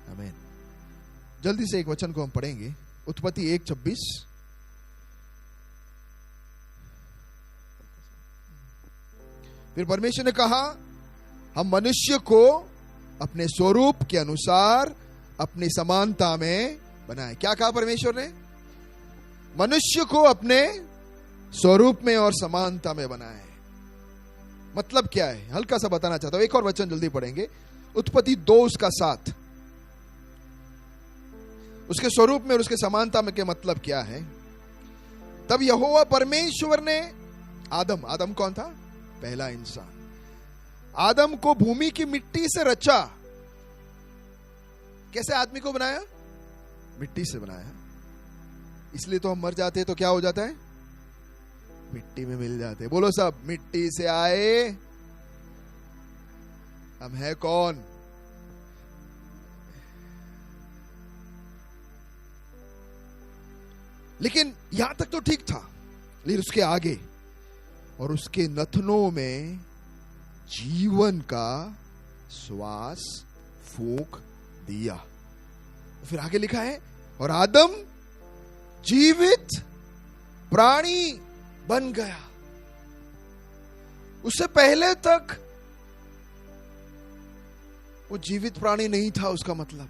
आमीन। जल्दी से एक वचन को हम पढ़ेंगे, उत्पत्ति 1:26। फिर परमेश्वर ने कहा, हम मनुष्य को अपने स्वरूप के अनुसार अपनी समानता में बनाए। क्या कहा परमेश्वर ने? मनुष्य को अपने स्वरूप में और समानता में बनाए। मतलब क्या है? हल्का सा बताना चाहता हूं। एक और वचन जल्दी पढ़ेंगे, उत्पत्ति 2:7। उसके स्वरूप में और उसके समानता में के मतलब क्या है? तब यहोवा परमेश्वर ने आदम कौन था? पहला इंसान। आदम को भूमि की मिट्टी से रचा। कैसे आदमी को बनाया? मिट्टी से बनाया। इसलिए तो हम मर जाते हैं तो क्या हो जाता है? मिट्टी में मिल जाते हैं। बोलो सब, मिट्टी से आए हम है कौन? लेकिन यहां तक तो ठीक था, लेकिन उसके आगे और उसके नथनों में जीवन का श्वास फूंक दिया। फिर आगे लिखा है, और आदम जीवित प्राणी बन गया। उससे पहले तक वो जीवित प्राणी नहीं था। उसका मतलब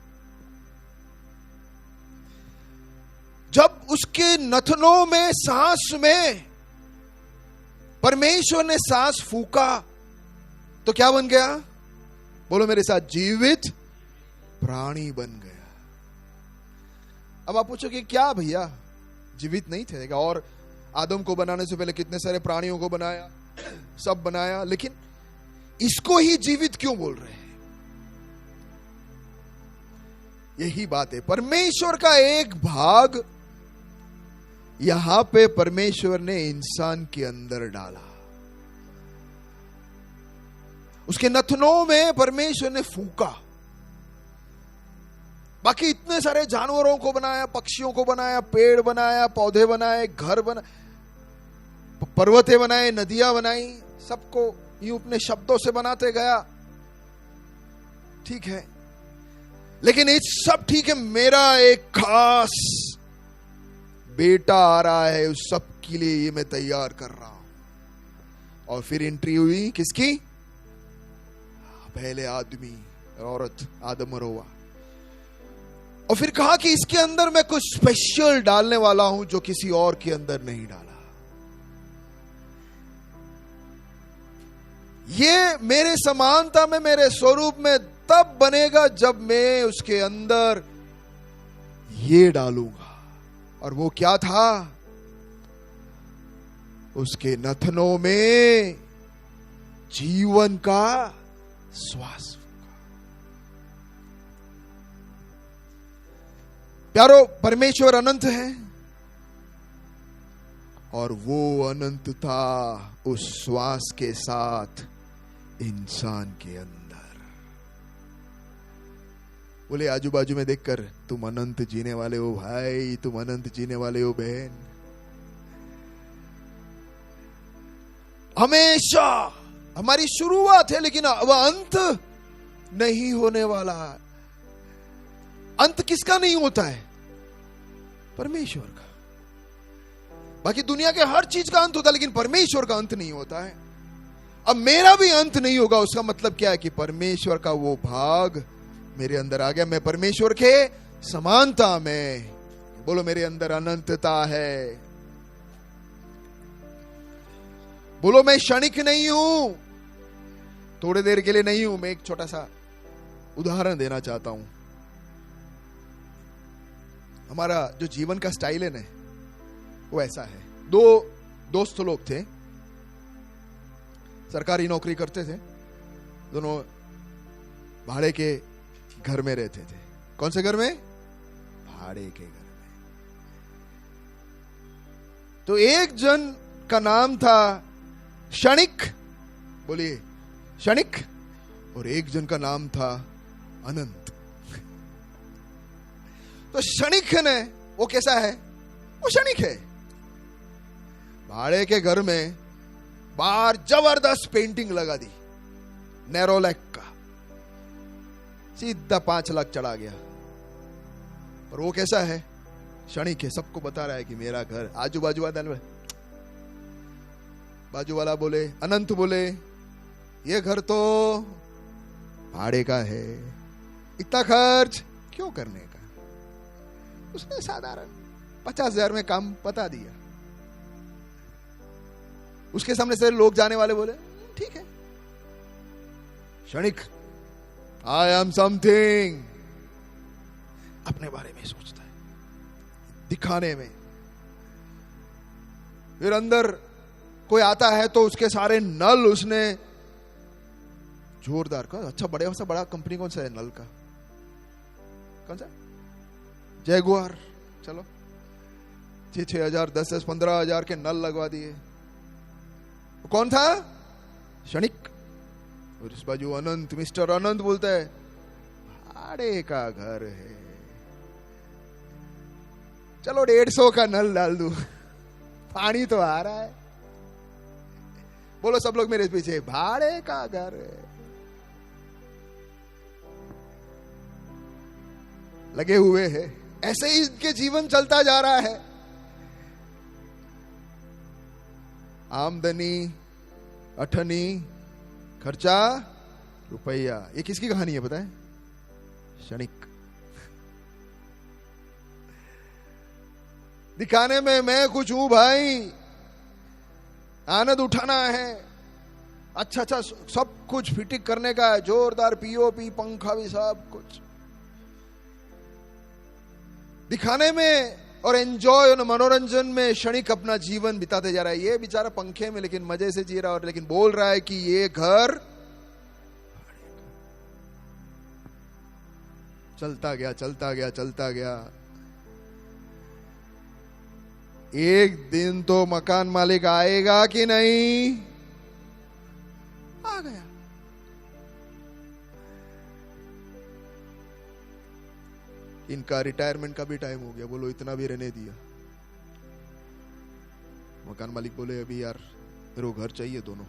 जब उसके नथनों में, सांस में परमेश्वर ने सांस फूका तो क्या बन गया? बोलो मेरे साथ, जीवित प्राणी बन गया। अब आप पूछोगे क्या भैया, जीवित नहीं थे क्या? और आदम को बनाने से पहले कितने सारे प्राणियों को बनाया, सब बनाया, लेकिन इसको ही जीवित क्यों बोल रहे हैं? यही बात है, परमेश्वर का एक भाग यहां पे परमेश्वर ने इंसान के अंदर डाला। उसके नथनों में परमेश्वर ने फूका। बाकी इतने सारे जानवरों को बनाया, पक्षियों को बनाया, पेड़ बनाया, पौधे बनाए, घर बनाए, पर्वतें बनाए, नदियां बनाई, सबको यूं अपने शब्दों से बनाते गया। ठीक है, लेकिन ये सब ठीक है, मेरा एक खास बेटा आ रहा है, उस सब के लिए ये मैं तैयार कर रहा हूं। और फिर एंट्री हुई किसकी? पहले आदमी, औरत, आदम और हव्वा। और फिर कहा कि इसके अंदर मैं कुछ स्पेशल डालने वाला हूं जो किसी और के अंदर नहीं डाला। ये मेरे समानता में, मेरे स्वरूप में तब बनेगा जब मैं उसके अंदर ये डालूंगा। और वो क्या था? उसके नथनों में जीवन का श्वास। प्यारो, परमेश्वर अनंत है और वो अनंतता उस श्वास के साथ इंसान के अंदर। बोले आजू बाजू में देखकर, तुम अनंत जीने वाले हो भाई, तुम अनंत जीने वाले हो बहन। हमेशा हमारी शुरुआत है, लेकिन वह अंत नहीं होने वाला। अंत किसका नहीं होता है? परमेश्वर का। बाकी दुनिया के हर चीज का अंत होता है, लेकिन परमेश्वर का अंत नहीं होता है। अब मेरा भी अंत नहीं होगा। उसका मतलब क्या है? कि परमेश्वर का वो भाग मेरे अंदर आ गया। मैं परमेश्वर के समानता में। बोलो, मेरे अंदर अनंतता है। बोलो, मैं क्षणिक नहीं हूं, थोड़ी देर के लिए नहीं हूं। मैं एक छोटा सा उदाहरण देना चाहता हूं। हमारा जो जीवन का स्टाइल है ना, वो ऐसा है। दो दोस्त लोग थे, सरकारी नौकरी करते थे, दोनों भाड़े के घर में रहते थे। कौन से घर में? भाड़े के घर में। तो एक जन का नाम था क्षणिक, बोलिए क्षणिक, और एक जन का नाम था अनंत। तो क्षणिक है ना, वो कैसा है? वो क्षणिक है। भाड़े के घर में बाहर जबरदस्त पेंटिंग लगा दी, नेरोलैक का, सीधा 5 लाख चढ़ा गया। पर वो कैसा है? क्षणिक है। सबको बता रहा है कि मेरा घर, आजू बाजू बाजू वाला बोले, अनंत बोले ये घर तो भाड़े का है, इतना खर्च क्यों करने का। उसने साधारण 50,000 में काम बता दिया। उसके सामने से लोग जाने वाले बोले ठीक है, क्षणिक, आई एम समथिंग, अपने बारे में सोचता है, दिखाने में। फिर अंदर कोई आता है तो उसके सारे नल उसने जोरदार का, अच्छा बड़ा कंपनी कौन सा है नल का, कौन सा? जैगुआर। चलो 6,000 10,000 15,000 के नल लगवा दिए। कौन था? क्षणिक। और इस बाजू अनंत, मिस्टर अनंत बोलता है भाड़े का घर है, चलो 150 का नल डाल दूं, पानी तो आ रहा है। बोलो सब लोग मेरे पीछे, भाड़े का घर है। लगे हुए हैं। ऐसे ही इनके जीवन चलता जा रहा है। आमदनी, अठनी, खर्चा, रुपया। ये किसकी कहानी है पता है? क्षणिक। दिखाने में मैं कुछ हूं भाई, आनंद उठाना है, अच्छा सब कुछ फिटिंग करने का है, जोरदार पीओपी, पंखा भी, सब कुछ दिखाने में और एंजॉय और मनोरंजन में क्षणिक अपना जीवन बिताते जा रहा है। ये बेचारा पंखे में लेकिन मजे से जी रहा है, और लेकिन बोल रहा है कि ये घर चलता गया। एक दिन तो मकान मालिक आएगा कि नहीं? आ गया। इनका रिटायरमेंट का भी टाइम हो गया। बोलो इतना भी रहने दिया। मकान मालिक बोले अभी यार मेरे को घर चाहिए दोनों।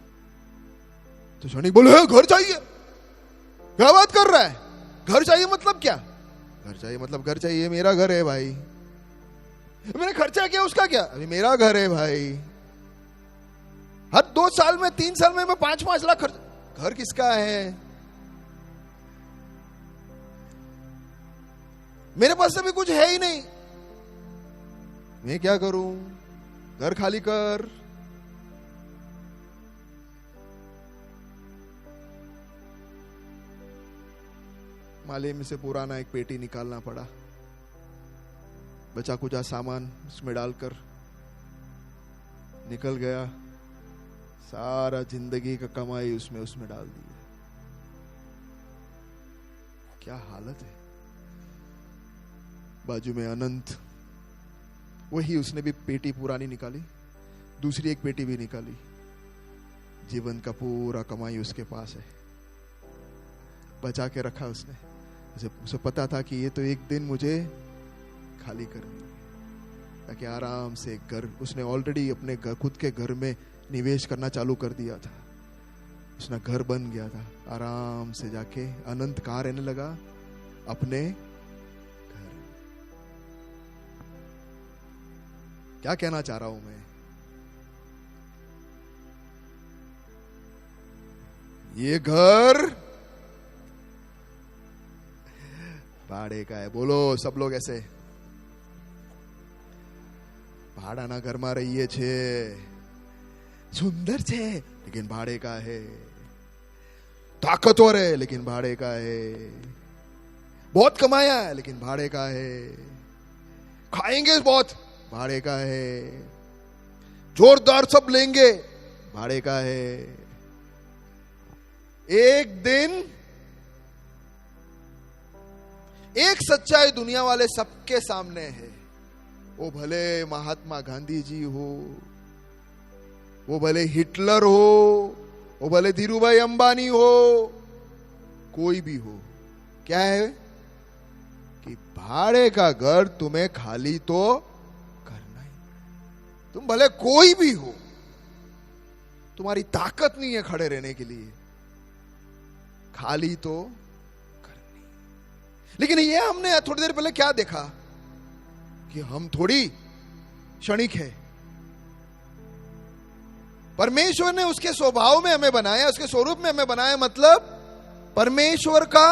तो क्षणिक बोले घर चाहिए? क्या बात कर रहा है? घर चाहिए मतलब क्या? घर चाहिए मतलब घर चाहिए, मेरा घर है भाई। मैंने खर्चा किया, उसका क्या? अभी मेरा घर है भाई। हर 2 साल में 3 साल में मैं 5-5 लाख खर्च। घर किसका है? मेरे पास अभी कुछ है ही नहीं, मैं क्या करूं? घर खाली कर। माले में से पुराना एक पेटी निकालना पड़ा, बचा कुचा सामान उसमें डालकर निकल गया। सारा जिंदगी का कमाई उसमें डाल दी। क्या हालत है। बाजू में अनंत, वही उसने भी पेटी पुरानी निकाली, दूसरी एक पेटी भी निकाली। जीवन का पूरा कमाई उसके पास है, बचा के रखा उसने। उसे पता था कि ये तो एक दिन मुझे खाली करनी है, ताकि आराम से घर, उसने ऑलरेडी अपने खुद के घर में निवेश करना चालू कर दिया था। उसका घर बन गया था। आराम से जाके अनंत कहाँ रहने लगा? अपने घर। क्या कहना चाह रहा हूं मैं? ये घर भाड़े का है। बोलो सब लोग ऐसे। भाड़ाना घर में रहिए छे, सुंदर छे लेकिन भाड़े का है। ताकतवर है लेकिन भाड़े का है। बहुत कमाया है लेकिन भाड़े का है। खाएंगे बहुत, भाड़े का है। जोरदार सब लेंगे, भाड़े का है। एक दिन एक सच्चाई दुनिया वाले सबके सामने है। वो भले महात्मा गांधी जी हो, वो भले हिटलर हो, वो भले धीरूभाई अंबानी हो, कोई भी हो, क्या है कि भाड़े का घर तुम्हें खाली तो करना ही। तुम भले कोई भी हो, तुम्हारी ताकत नहीं है खड़े रहने के लिए, खाली तो करनी। लेकिन ये हमने थोड़ी देर पहले क्या देखा कि हम थोड़ी क्षणिक है। परमेश्वर ने उसके स्वभाव में हमें बनाया, उसके स्वरूप में हमें बनाया, मतलब परमेश्वर का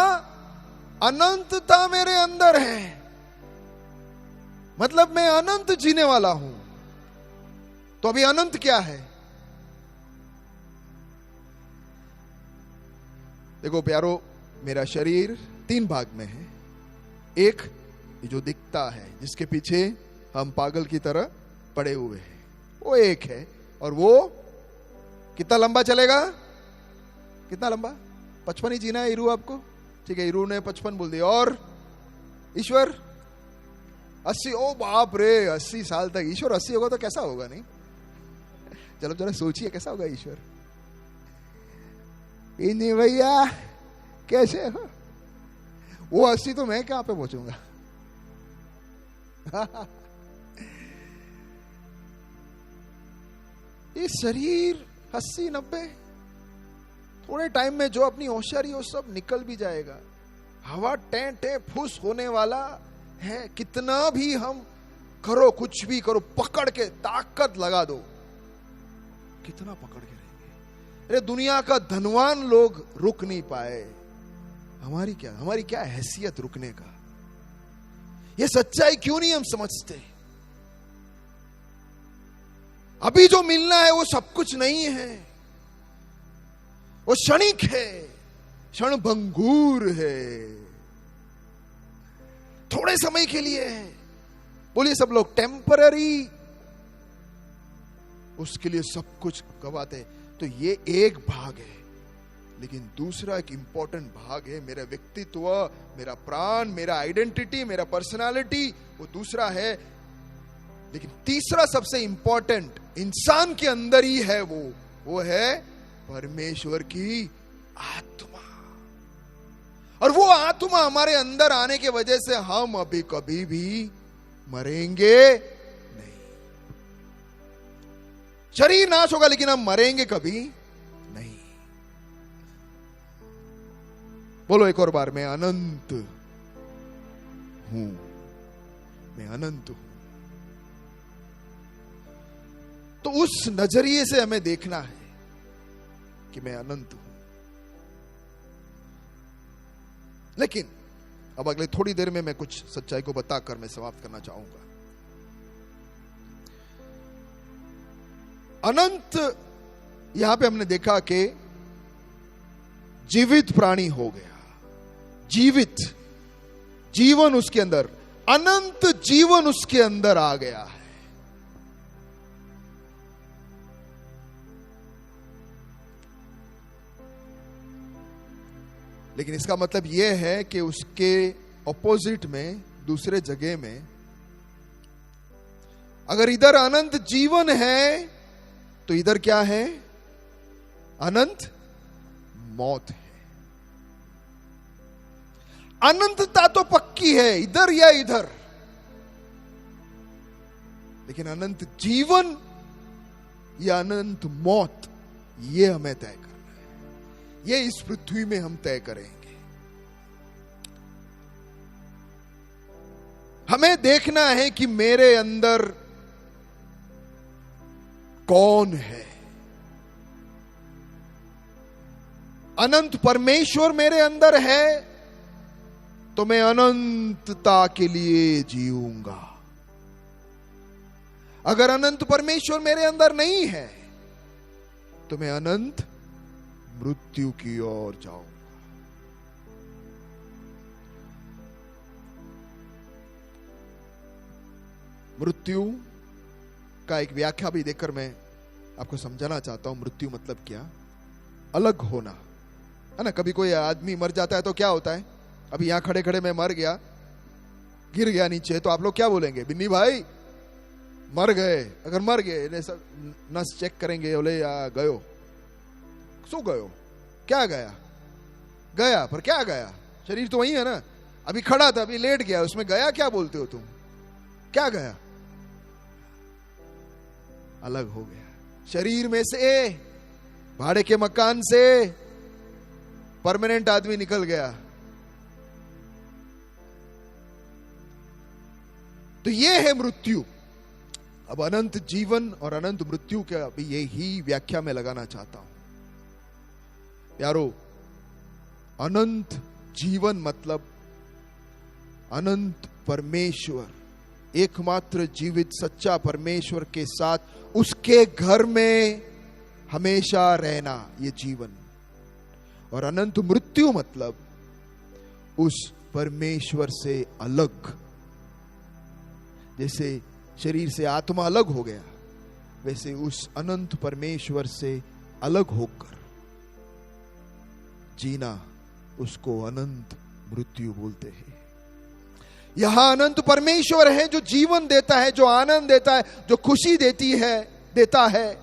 अनंतता मेरे अंदर है, मतलब मैं अनंत जीने वाला हूं। तो अभी अनंत क्या है? देखो प्यारो, मेरा शरीर 3 भाग में है। एक जो दिखता है, जिसके पीछे हम पागल की तरह पड़े हुए हैं, वो एक है। और वो कितना लंबा चलेगा? कितना लंबा? 55 ही जीना है ईरू आपको, ठीक है, ईरू ने 55 बोल दिया। और ईश्वर 80। ओ बाप रे, 80 साल तक ईश्वर 80 होगा तो कैसा होगा? नहीं, चलो जरा सोचिए कैसा होगा ईश्वर। नहीं भैया कैसे हो? वो 80 तो मैं कहां पे पहुंचूंगा? ये शरीर 80-90 थोड़े टाइम में जो अपनी होशियारी वो सब निकल भी जाएगा। हवा टे फूस होने वाला है। कितना भी हम करो, कुछ भी करो, पकड़ के ताकत लगा दो, कितना पकड़ के रहेंगे? अरे दुनिया का धनवान लोग रुक नहीं पाए, हमारी क्या हैसियत रुकने का? ये सच्चाई क्यों नहीं हम समझते? अभी जो मिलना है वो सब कुछ नहीं है, वो क्षणिक है, क्षणभंगुर है, थोड़े समय के लिए है। बोलिए सब लोग टेम्पररी, उसके लिए सब कुछ गवाते हैं। तो ये एक भाग है, लेकिन दूसरा एक इंपॉर्टेंट भाग है, मेरा व्यक्तित्व, मेरा प्राण, मेरा आइडेंटिटी, मेरा पर्सनालिटी, वो दूसरा है। लेकिन तीसरा सबसे इंपॉर्टेंट इंसान के अंदर ही है, वो है परमेश्वर की आत्मा। और वो आत्मा हमारे अंदर आने के वजह से हम अभी कभी भी मरेंगे नहीं। शरीर नाश होगा लेकिन हम मरेंगे कभी नहीं। बोलो एक और बार, मैं अनंत हूं, मैं अनंत हूं। तो उस नजरिए से हमें देखना है कि मैं अनंत हूं। लेकिन अब अगले थोड़ी देर में मैं कुछ सच्चाई को बताकर मैं समाप्त करना चाहूंगा। अनंत, यहां पे हमने देखा कि जीवित प्राणी हो गया, जीवित जीवन उसके अंदर, अनंत जीवन उसके अंदर आ गया है। लेकिन इसका मतलब यह है कि उसके ऑपोजिट में, दूसरे जगह में, अगर इधर अनंत जीवन है तो इधर क्या है? अनंत मौत है। अनंतता तो पक्की है इधर या इधर, लेकिन अनंत जीवन या अनंत मौत, ये हमें तय करना है। ये इस पृथ्वी में हम तय करेंगे। हमें देखना है कि मेरे अंदर कौन है। अनंत परमेश्वर मेरे अंदर है तो मैं अनंतता के लिए जीऊंगा। अगर अनंत परमेश्वर मेरे अंदर नहीं है तो मैं अनंत मृत्यु की ओर जाऊंगा। मृत्यु का एक व्याख्या भी देकर मैं आपको समझाना चाहता हूं। मृत्यु मतलब क्या? अलग होना, है ना। कभी कोई आदमी मर जाता है तो क्या होता है? अभी यहां खड़े खड़े मैं मर गया, गिर गया नीचे, तो आप लोग क्या बोलेंगे? बिन्नी भाई मर गए। अगर मर गए, सब नस चेक करेंगे, बोले या गयो, सो गयो, क्या गया? गया, पर क्या गया? शरीर तो वही है ना। अभी खड़ा था, अभी लेट गया, उसमें गया क्या बोलते हो तुम? क्या गया? अलग हो गया। शरीर में से, भाड़े के मकान से परमानेंट आदमी निकल गया। तो ये है मृत्यु। अब अनंत जीवन और अनंत मृत्यु का अभी यही व्याख्या में लगाना चाहता हूं। यारो, अनंत जीवन मतलब अनंत परमेश्वर, एकमात्र जीवित सच्चा परमेश्वर के साथ उसके घर में हमेशा रहना, ये जीवन। और अनंत मृत्यु मतलब उस परमेश्वर से अलग। जैसे शरीर से आत्मा अलग हो गया, वैसे उस अनंत परमेश्वर से अलग होकर जीना, उसको अनंत मृत्यु बोलते हैं। यहां अनंत परमेश्वर है जो जीवन देता है, जो आनंद देता है, जो खुशी देता है,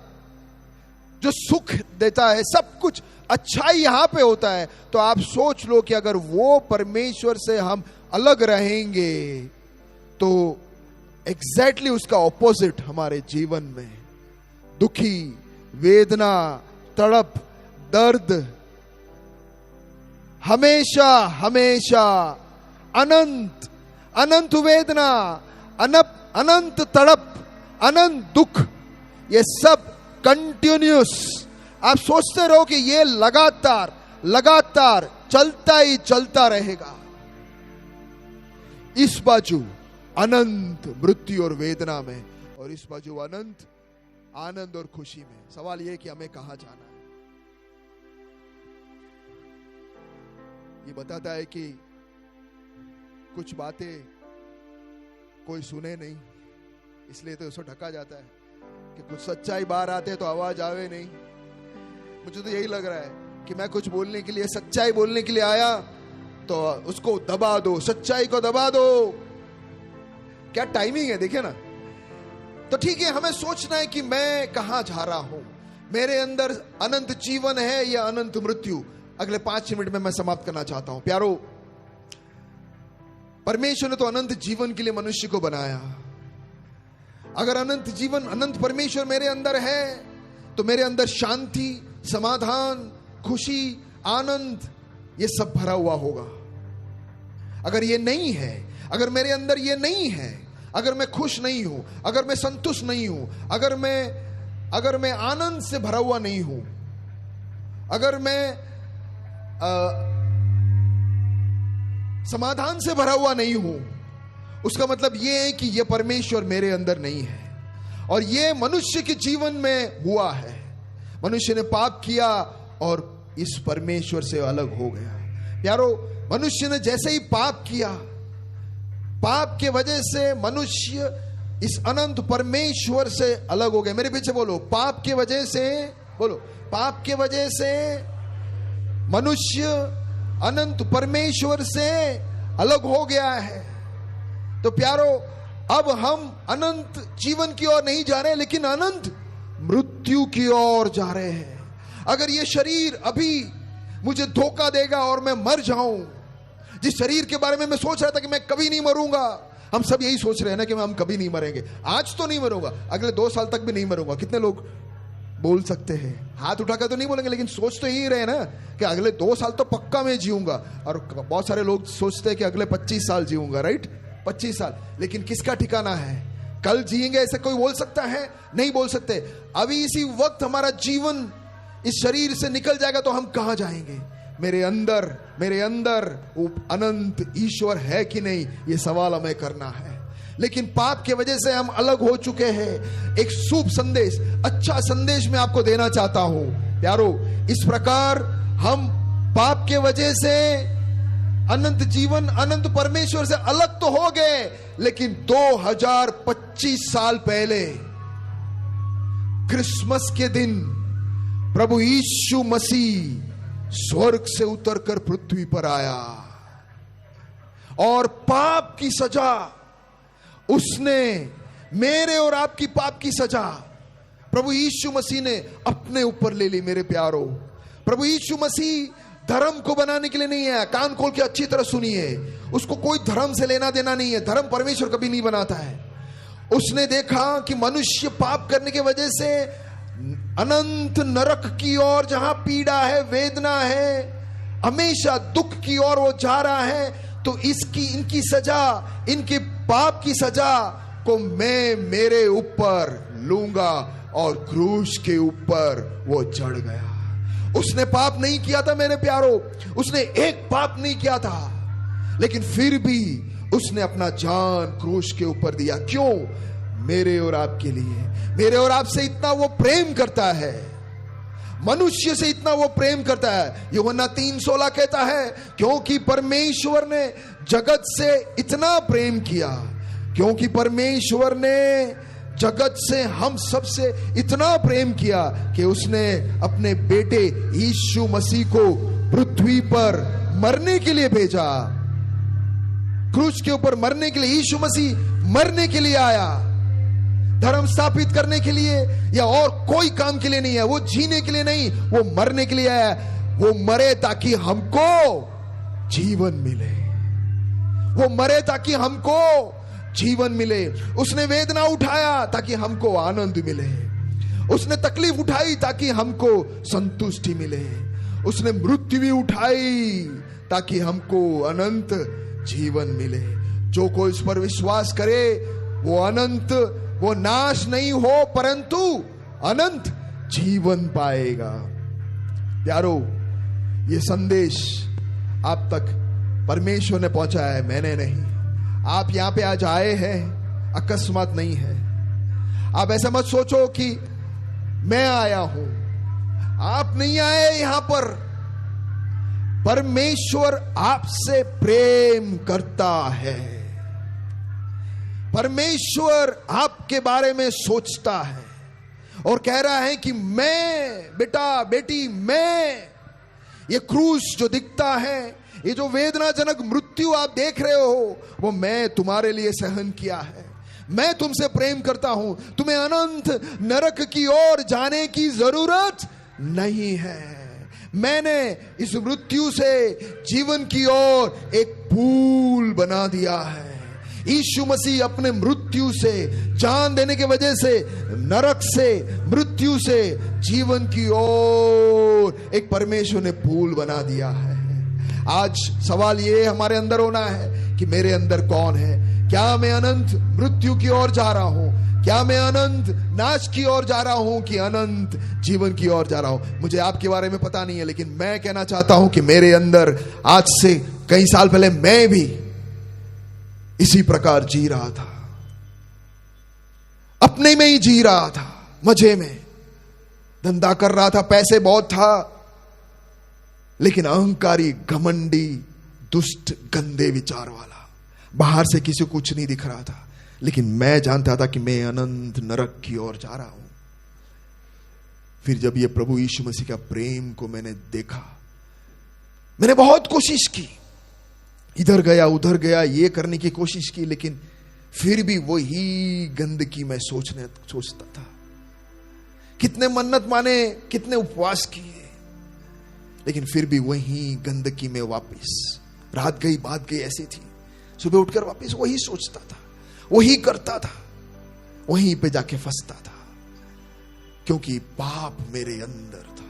जो सुख देता है, सब कुछ अच्छाई यहां पे होता है। तो आप सोच लो कि अगर वो परमेश्वर से हम अलग रहेंगे तो एग्जैक्टली उसका ऑपोजिट हमारे जीवन में दुखी, वेदना, तड़प, दर्द, हमेशा हमेशा अनंत अनंत वेदना, अनंत तड़प, अनंत दुख, ये सब कंटिन्यूस। आप सोचते रहो कि ये लगातार लगातार चलता ही चलता रहेगा। इस बाजू अनंत मृत्यु और वेदना में, और इस बाजू अनंत आनंद और खुशी में। सवाल यह कि हमें कहां जाना है। ये बताता है कि कुछ बातें कोई सुने नहीं, इसलिए तो उसको ढका जाता है कि कुछ सच्चाई बाहर आते तो आवाज आवे नहीं। मुझे तो यही लग रहा है कि मैं कुछ बोलने के लिए, सच्चाई बोलने के लिए आया तो उसको दबा दो, सच्चाई को दबा दो। क्या टाइमिंग है, देखिए ना। तो ठीक है, हमें सोचना है कि मैं कहां जा रहा हूं, मेरे अंदर अनंत जीवन है या अनंत मृत्यु। अगले 5 मिनट में मैं समाप्त करना चाहता हूं। प्यारो, परमेश्वर ने तो अनंत जीवन के लिए मनुष्य को बनाया। अगर अनंत जीवन, अनंत परमेश्वर मेरे अंदर है तो मेरे अंदर शांति, समाधान, खुशी, आनंद, ये सब भरा हुआ होगा। अगर ये नहीं है, अगर मेरे अंदर ये नहीं है, अगर मैं खुश नहीं हूं, अगर मैं संतुष्ट नहीं हूं, अगर मैं आनंद से भरा हुआ नहीं हूं, अगर मैं समाधान से भरा हुआ नहीं हूं, उसका मतलब यह है कि यह परमेश्वर मेरे अंदर नहीं है। और यह मनुष्य के जीवन में हुआ है। मनुष्य ने पाप किया और इस परमेश्वर से अलग हो गया। यारो, मनुष्य ने जैसे ही पाप किया, पाप के वजह से मनुष्य इस अनंत परमेश्वर से अलग हो गया। मेरे पीछे बोलो, पाप के वजह से, बोलो, पाप के वजह से मनुष्य अनंत परमेश्वर से अलग हो गया है। तो प्यारो, अब हम अनंत जीवन की ओर नहीं जा रहे, लेकिन अनंत मृत्यु की ओर जा रहे हैं। अगर ये शरीर अभी मुझे धोखा देगा और मैं मर जाऊं, जिस शरीर के बारे में मैं सोच रहा था कि मैं कभी नहीं मरूंगा, हम सब यही सोच रहे हैं ना कि हम कभी नहीं मरेंगे। आज तो नहीं मरूंगा, अगले 2 साल तक भी नहीं मरूंगा। कितने लोग बोल सकते हैं? हाथ उठाकर तो नहीं बोलेंगे, लेकिन सोच तो यही रहे ना कि अगले 2 साल तो पक्का मैं जीऊंगा। और बहुत सारे लोग सोचते हैं कि अगले 25 साल जीऊंगा, राइट? 25 साल, लेकिन किसका ठिकाना है? कल जिएंगे ऐसे कोई बोल सकता है? नहीं बोल सकते। अभी इसी वक्त हमारा जीवन इस शरीर से निकल जाएगा तो हम कहां जाएंगे? मेरे अंदर वो अनंत ईश्वर है कि नहीं, ये सवाल हमें करना है। लेकिन पाप के वजह से हम अलग हो चुके हैं। एक शुभ संदेश, अच्छा संदेश मैं आपको देना चाहता हूं प्यारो। इस प्रकार हम पाप के वजह से अनंत जीवन, अनंत परमेश्वर से अलग तो हो गए, लेकिन 2025 साल पहले क्रिसमस के दिन प्रभु यीशु मसीह स्वर्ग से उतरकर पृथ्वी पर आया और पाप की सजा उसने, मेरे और आपकी पाप की सजा प्रभु यीशु मसीह ने अपने ऊपर ले ली। मेरे प्यारो, प्रभु यीशु मसीह धर्म को बनाने के लिए नहीं है। कान खोल के अच्छी तरह सुनिए, उसको कोई धर्म से लेना देना नहीं है। धर्म परमेश्वर कभी नहीं बनाता है। उसने देखा कि मनुष्य पाप करने की वजह से अनंत नरक की ओर, जहां पीड़ा है, वेदना है, हमेशा दुख की ओर वो जा रहा है, तो इनकी सजा, इनके पाप की सजा को मैं मेरे ऊपर लूंगा, और क्रूस के ऊपर वो चढ़ गया। उसने पाप नहीं किया था मेरे प्यारो, उसने एक पाप नहीं किया था, लेकिन फिर भी उसने अपना जान क्रूस के ऊपर दिया। क्यों? मेरे और आपके लिए। मेरे और आपसे इतना वो प्रेम करता है, मनुष्य से इतना वो प्रेम करता है। यूहन्ना 3:16 कहता है, क्योंकि परमेश्वर ने जगत से इतना प्रेम किया, क्योंकि परमेश्वर ने जगत से हम सब से इतना प्रेम किया कि उसने अपने बेटे यीशु मसीह को पृथ्वी पर मरने के लिए भेजा। क्रूस के ऊपर मरने के लिए यीशु मसीह मरने के लिए आया, धर्म स्थापित करने के लिए या और कोई काम के लिए नहीं है। वो जीने के लिए नहीं, वो मरने के लिए आया। वो मरे ताकि हमको जीवन मिले, वो मरे ताकि हमको जीवन मिले। उसने वेदना उठाया ताकि हमको आनंद मिले, उसने तकलीफ उठाई ताकि हमको संतुष्टि मिले, उसने मृत्यु भी उठाई ताकि हमको अनंत जीवन मिले। जो कोई इस पर विश्वास करे वो अनंत, वो नाश नहीं हो परंतु अनंत जीवन पाएगा। प्यारो, ये संदेश आप तक परमेश्वर ने पहुंचाया है, मैंने नहीं। आप यहां पे आज आए हैं, अकस्मात नहीं है। आप ऐसा मत सोचो कि मैं आया हूं, आप नहीं आए यहां पर। परमेश्वर आपसे प्रेम करता है, परमेश्वर आपके बारे में सोचता है और कह रहा है कि मैं, बेटा बेटी, मैं, ये क्रूस जो दिखता है, ये जो वेदनाजनक मृत्यु आप देख रहे हो, वो मैं तुम्हारे लिए सहन किया है। मैं तुमसे प्रेम करता हूं, तुम्हें अनंत नरक की ओर जाने की जरूरत नहीं है। मैंने इस मृत्यु से जीवन की ओर एक पुल बना दिया है। यीशु मसीह अपने मृत्यु से, जान देने की वजह से, नरक से, मृत्यु से जीवन की ओर एक परमेश्वर ने पुल बना दिया है। आज सवाल ये हमारे अंदर होना है कि मेरे अंदर कौन है? क्या मैं अनंत मृत्यु की ओर जा रहा हूं? क्या मैं अनंत नाश की ओर जा रहा हूं कि अनंत जीवन की ओर जा रहा हूं? मुझे आपके बारे में पता नहीं है, लेकिन मैं कहना चाहता हूं कि मेरे अंदर आज से कई साल पहले मैं भी इसी प्रकार जी रहा था, अपने में ही जी रहा था, मजे में धंधा कर रहा था, पैसे बहुत था, लेकिन अहंकारी, घमंडी, दुष्ट, गंदे विचार वाला। बाहर से किसी को कुछ नहीं दिख रहा था, लेकिन मैं जानता था कि मैं अनंत नरक की ओर जा रहा हूं। फिर जब ये प्रभु यीशु मसीह का प्रेम को मैंने देखा, मैंने बहुत कोशिश की, इधर गया उधर गया, ये करने की कोशिश की, लेकिन फिर भी वही गंदगी मैं सोचता था। कितने मन्नत माने, कितने उपवास किए, लेकिन फिर भी वही गंदगी में वापस। रात गई बात गई ऐसी थी, सुबह उठकर वापस वही सोचता था, वही करता था, वहीं पे जाके फंसता था, क्योंकि पाप मेरे अंदर था।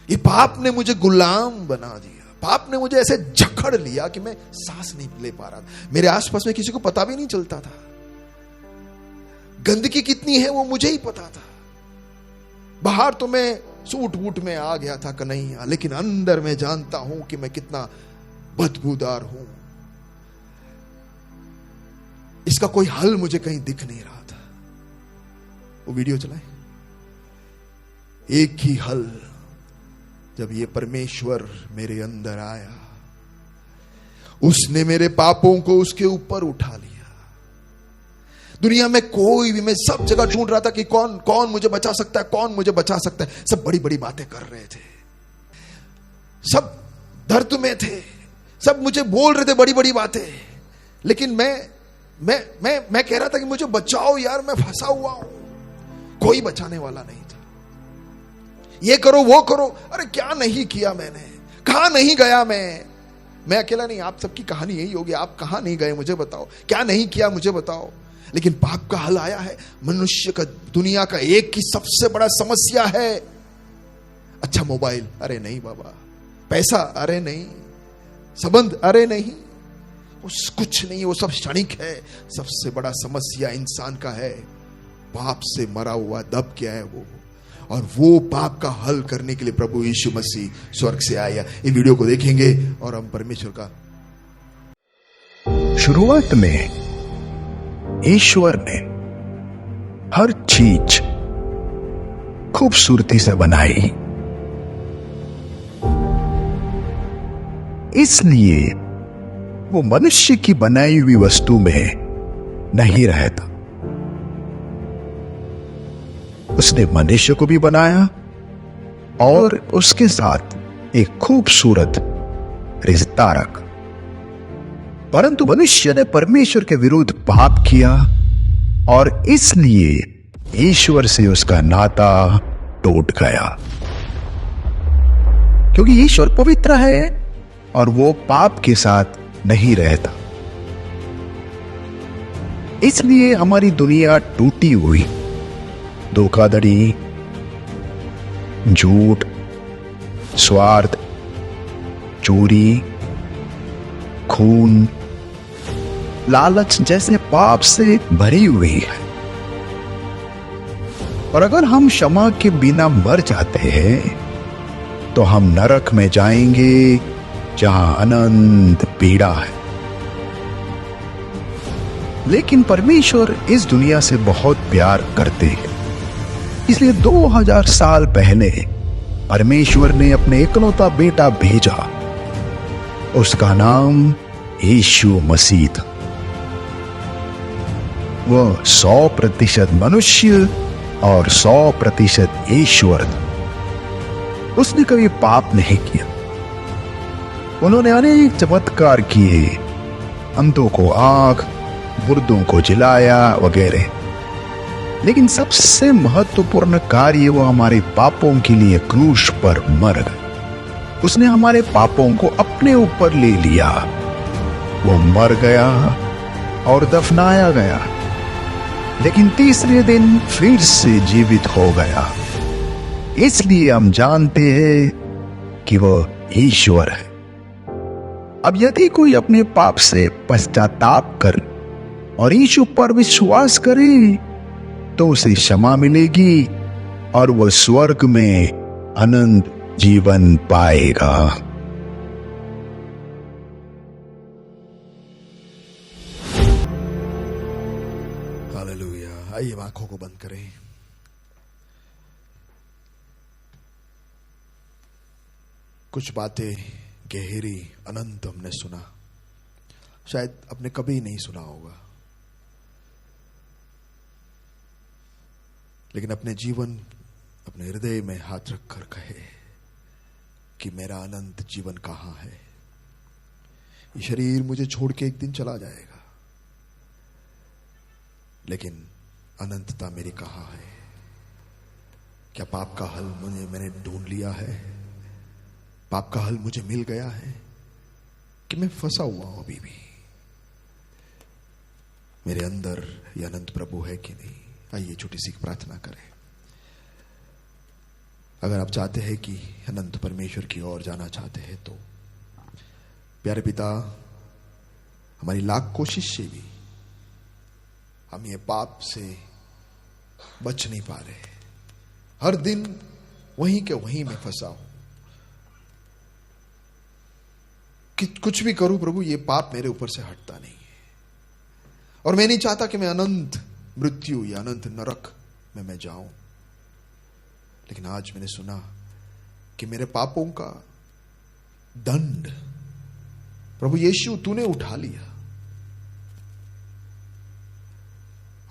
ये पाप ने मुझे गुलाम बना दिया, पाप ने मुझे ऐसे जकड़ लिया कि मैं सांस नहीं ले पा रहा था। मेरे आसपास में किसी को पता भी नहीं चलता था, गंदगी कितनी है वो मुझे ही पता था। बाहर तो मैं सूट वूट में आ गया था कन्हैया, लेकिन अंदर मैं जानता हूं कि मैं कितना बदबूदार हूं। इसका कोई हल मुझे कहीं दिख नहीं रहा था। वो वीडियो चलाए, एक ही हल, जब ये परमेश्वर मेरे अंदर आया, उसने मेरे पापों को उसके ऊपर उठा लिया। दुनिया में कोई भी, मैं सब जगह ढूंढ रहा था कि कौन कौन मुझे बचा सकता है, कौन मुझे बचा सकता है। सब बड़ी बड़ी बातें कर रहे थे, सब दर्द में थे, सब मुझे बोल रहे थे बड़ी बड़ी बातें, लेकिन मैं कह रहा था कि मुझे बचाओ यार, मैं फंसा हुआ हूं। कोई बचाने वाला नहीं था। ये करो वो करो, अरे क्या नहीं किया मैंने, कहां नहीं गया मैं अकेला नहीं, आप सबकी कहानी यही होगी। आप कहां नहीं गए मुझे बताओ, क्या नहीं किया मुझे बताओ। लेकिन पाप का हल आया है। मनुष्य का, दुनिया का एक ही सबसे बड़ा समस्या है, अच्छा मोबाइल, अरे नहीं बाबा, पैसा, अरे नहीं, संबंध, अरे नहीं, कुछ नहीं है, वो सब क्षणिक है। सबसे बड़ा समस्या इंसान का है, पाप से मरा हुआ दब गया है वो, और वो पाप का हल करने के लिए प्रभु यीशु मसीह स्वर्ग से आया। ये वीडियो को देखेंगे और हम परमेश्वर का। शुरुआत में ईश्वर ने हर चीज खूबसूरती से बनाई, इसलिए वो मनुष्य की बनाई हुई वस्तु में नहीं रहता। उसने मनुष्य को भी बनाया और उसके साथ एक खूबसूरत रिश्ता रखा, परंतु मनुष्य ने परमेश्वर के विरुद्ध पाप किया और इसलिए ईश्वर से उसका नाता टूट गया। क्योंकि ईश्वर पवित्र है और वो पाप के साथ नहीं रहता, इसलिए हमारी दुनिया टूटी हुई, धोखाधड़ी, झूठ, स्वार्थ, चोरी, खून, लालच जैसे पाप से भरी हुई है। और अगर हम क्षमा के बिना मर जाते हैं तो हम नरक में जाएंगे जहां अनंत पीड़ा है। लेकिन परमेश्वर इस दुनिया से बहुत प्यार करते हैं, इसलिए 2000 साल पहले परमेश्वर ने अपने इकलौता बेटा भेजा। उसका नाम यीशु मसीह था। वह 100% मनुष्य और 100% ईश्वर था। उसने कभी पाप नहीं किया। उन्होंने अनेक चमत्कार किए, अंधों को आंख, मुर्दों को जिलाया वगैरह, लेकिन सबसे महत्वपूर्ण कार्य वो हमारे पापों के लिए क्रूस पर मर गए। उसने हमारे पापों को अपने ऊपर ले लिया। वो मर गया और दफनाया गया, लेकिन तीसरे दिन फिर से जीवित हो गया। इसलिए हम जानते हैं कि वह ईश्वर है। अब यदि कोई अपने पाप से पश्चाताप कर और यीशु पर विश्वास करे तो उसे क्षमा मिलेगी और वह स्वर्ग में अनंत जीवन पाएगा। हालेलुया। आइए आंखों को बंद करें। कुछ बातें गहरी अनंत हमने सुना, शायद आपने कभी नहीं सुना होगा, लेकिन अपने जीवन, अपने हृदय में हाथ रखकर कहे कि मेरा अनंत जीवन कहां है। ये शरीर मुझे छोड़ के एक दिन चला जाएगा, लेकिन अनंतता मेरी कहां है? क्या पाप का हल मैंने ढूंढ लिया है? पाप का हल मुझे मिल गया है कि मैं फंसा हुआ हूं अभी भी? मेरे अंदर ये अनंत प्रभु है कि नहीं? आइए छोटी सी प्रार्थना करें। अगर आप चाहते हैं कि अनंत परमेश्वर की ओर जाना चाहते हैं तो प्यारे पिता, हमारी लाख कोशिश से भी हम ये पाप से बच नहीं पा रहे। हर दिन वहीं के वहीं में फंसा हूं। कि कुछ भी करूं प्रभु, ये पाप मेरे ऊपर से हटता नहीं है, और मैं नहीं चाहता कि मैं अनंत मृत्यु या अनंत नरक में मैं जाऊं। लेकिन आज मैंने सुना कि मेरे पापों का दंड प्रभु यीशु तूने उठा लिया,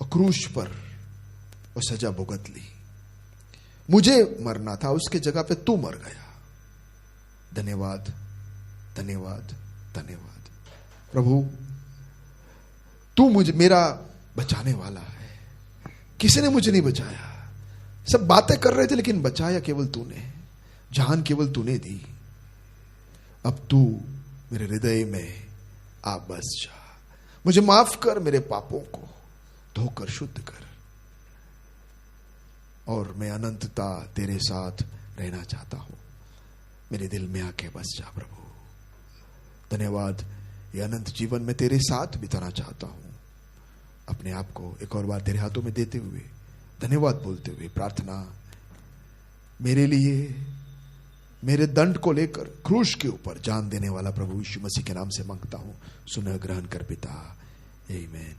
और क्रूस पर वो सजा भुगत ली। मुझे मरना था, उसके जगह पे तू मर गया। धन्यवाद, धन्यवाद, धन्यवाद प्रभु। तू मुझे, मेरा बचाने वाला है। किसी ने मुझे नहीं बचाया। सब बातें कर रहे थे, लेकिन बचाया केवल तूने, जान केवल तूने दी। अब तू मेरे हृदय में आ बस जा। मुझे माफ कर, मेरे पापों को धोकर शुद्ध कर, और मैं अनंतता तेरे साथ रहना चाहता हूं। मेरे दिल में आके बस जा प्रभु। धन्यवाद ये अनंत जीवन में तेरे साथ बिताना चाहता हूं। अपने आप को एक और बार तेरे हाथों में देते हुए, धन्यवाद बोलते हुए, प्रार्थना मेरे लिए, मेरे दंड को लेकर क्रूस के ऊपर जान देने वाला प्रभु यीशु मसीह के नाम से मांगता हूं। सुनह ग्रहण कर पिता, आमीन।